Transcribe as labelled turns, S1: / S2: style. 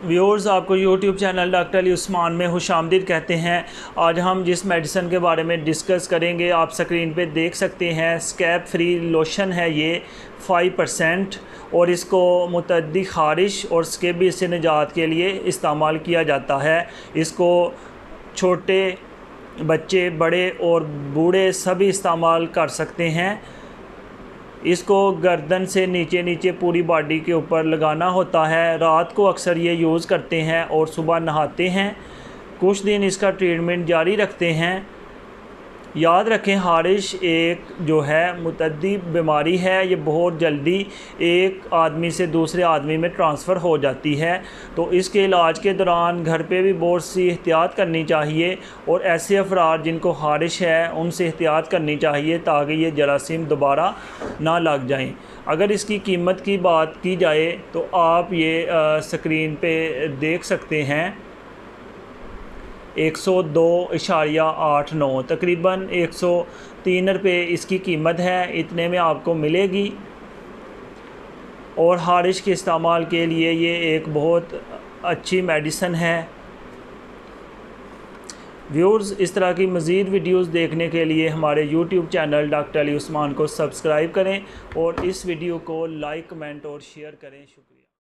S1: Viewers, आपको YouTube channel doctor Ali Usman में खुशामदीद कहते हैं। आज हम जिस मेडिसिन के बारे में डिस्कस करेंगे आप स्क्रीन पे देख सकते हैं। स्कैब फ्री लोशन है ये 5% और इसको मुतअद्दी ख़ारिश और स्कैबी से निजात के लिए इस्तेमाल किया जाता है। इसको छोटे बच्चे, बड़े और बूढ़े सभी इस्तेमाल कर सकते हैं। इसको गर्दन से नीचे नीचे पूरी बॉडी के ऊपर लगाना होता है। रात को अक्सर ये यूज़ करते हैं और सुबह नहाते हैं। कुछ दिन इसका ट्रीटमेंट जारी रखते हैं। याद रखें, ख़ारिश एक जो है मुतअद्दी बीमारी है। ये बहुत जल्दी एक आदमी से दूसरे आदमी में ट्रांसफ़र हो जाती है। तो इसके इलाज के दौरान घर पे भी बहुत सी एहतियात करनी चाहिए और ऐसे अफराद जिनको ख़ारिश है उनसे एहतियात करनी चाहिए ताकि ये जरासीम दोबारा ना लग जाएं। अगर इसकी कीमत की बात की जाए तो आप ये स्क्रीन पे देख सकते हैं 102.89 तकरीबन 103 रुपये इसकी कीमत है। इतने में आपको मिलेगी और ख़ारिश के इस्तेमाल के लिए ये एक बहुत अच्छी मेडिसिन है। व्यूअर्स, इस तरह की मज़ीद वीडियोस देखने के लिए हमारे YouTube channel doctor Ali Usman को सब्सक्राइब करें और इस वीडियो को लाइक, कमेंट और शेयर करें। शुक्रिया।